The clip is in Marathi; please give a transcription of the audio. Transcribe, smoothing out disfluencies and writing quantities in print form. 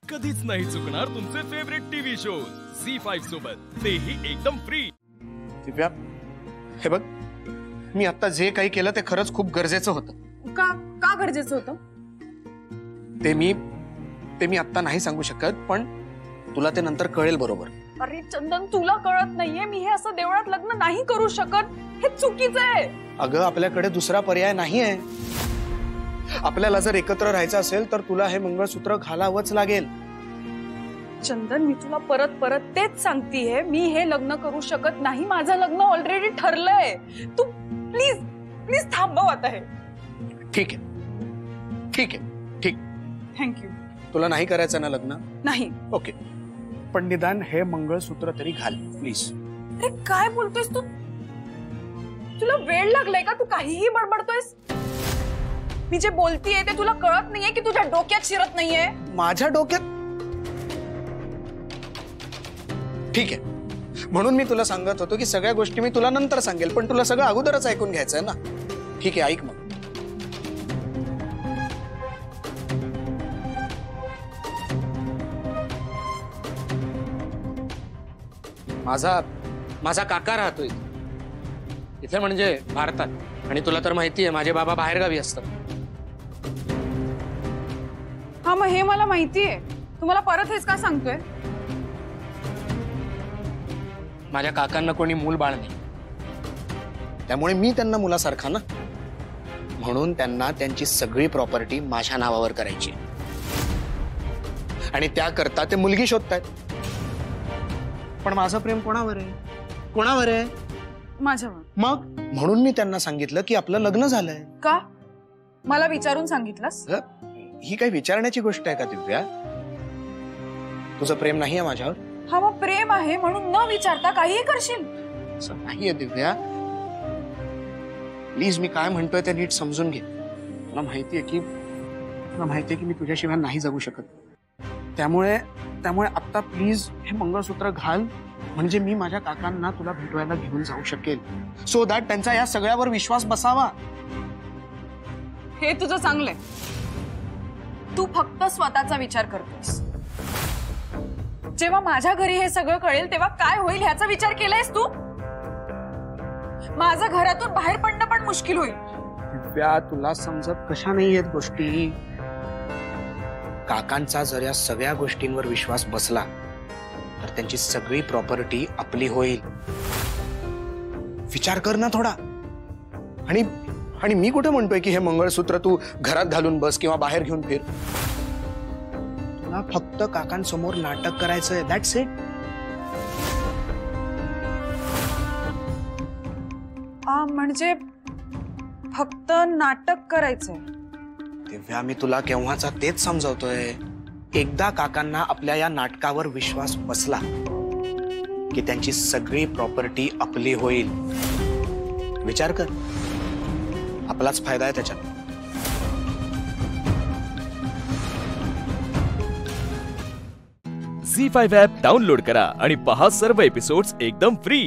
कधीच नाही चुकणार तुमचे फेवरेट टीव्ही शोज झी5 सोबत, तेही एकदम फ्री। दिव्या, हे बघ, मी आता जे काही केलं ते खरंच खूप गरजेचं होतं। का गरजेचं होतं? ते मी आता नाही सांगू शकत, पण तुला ते नंतर कळेल बरोबर। अरे चंदन, तुला कळत नाहीये मी हे असं देवळात लग्न नाही करू शकत, हे चुकीचं आहे। अगं, आपल्याकडे दुसरा पर्याय नाहीये। आपल्याला जर एकत्र राहायचं असेल तर तुला हे मंगळसूत्र घालावंच लागेल। चंदन, मी तुला परत परत तेच सांगतेय, मी हे लग्न करू शकत नाही, माझं लग्न ऑलरेडी ठरलंय। तू प्लीज प्लीज थांबव आता हे। ठीक आहे, ठीक आहे, ठीक। थँक्यू। तुला नाही करायचं ना लग्न? नाही। ओके, पण निदान हे मंगळसूत्र तरी घाल प्लीज। अरे काय बोलतोयस तू? तुला वेळ लागलाय का? तू काहीही बडबडतोयस? मी जे बोलतीये ते तुला कळत नाहीये की तुझ्या डोक्यात शिरत नाहीये? माझ्या डोक्यात? ठीक आहे, म्हणून मी तुला सांगत होतो की सगळ्या गोष्टी मी तुला नंतर सांगेल, पण तुला सगळं अगोदरच ऐकून घ्यायचंय ना। ठीक आहे, ऐक मग। माझा काका राहतोय इथे, म्हणजे भारतात, आणि तुला तर माहिती आहे माझे बाबा बाहेरगावी असतात। हा, मग हे मला माहितीये, तुम्हाला परत हेच का सांगतोय? माझ्या काकांना कोणी मूल बाळ नाही, त्यामुळे मी त्यांना मुलासारखा ना, म्हणून त्यांना त्यांची सगळी प्रॉपर्टी माझ्या नावावर करायची, आणि त्याकरता ते मुलगी शोधतायत। पण माझं प्रेम कोणावर आहे? कोणावर आहे? माझ्यावर। मग म्हणून मी त्यांना सांगितलं की आपलं लग्न झालंय। का? मला विचारून सांगितलंस? ही काही विचारण्याची गोष्ट आहे का दिव्या? तुझं प्रेम नाहीये माझ्यावर? हा, मग प्रेम आहे म्हणून न विचारता काहीही करशील? असं नाहीये दिव्या, प्लीज, मी काय म्हणतोय ते नीट समजून घे। तुला माहितीये की मी तुझ्याशिवाय नाही जगू शकत, त्यामुळे आता प्लीज हे मंगळसूत्र घाल, म्हणजे मी माझ्या काकांना तुला भेटवायला घेऊन जाऊ शकेल, सो दॅट त्यांचा या सगळ्यावर विश्वास बसावा। हे तुझं चांगलंय, तू फक्त स्वतःचा विचार करतोस। जेव्हा माझ्या घरी हे सगळं कळेल तेव्हा काय होईल ह्याचा विचार केलायस तू? माझं घरातून बाहेर पडणं पण मुश्किल होईल। दिव्या, तुला समजत कशा नाही आहेत गोष्टी? काकांचा जर या सगळ्या गोष्टींवर विश्वास बसला तर त्यांची सगळी प्रॉपर्टी आपली होईल। विचार कर ना थोडा। आणि मी कुठे म्हणतोय की हे मंगळसूत्र तू घरात घालून बस किंवा बाहेर घेऊन फिर। तुला फक्त काकांसमोर नाटक करायचंय, दॅट्स इट। म्हणजे फक्त नाटक करायचंय? दिव्या, मी तुला केव्हाचा तेच समजावतोय। एकदा काकांना आपल्या या नाटकावर विश्वास बसला की त्यांची सगळी प्रॉपर्टी आपली होईल। विचार कर, आपलाच फायदा आहे त्याच्यात। झी5 ॲप डाउनलोड करा आणि पहा सर्व एपिसोड्स एकदम फ्री।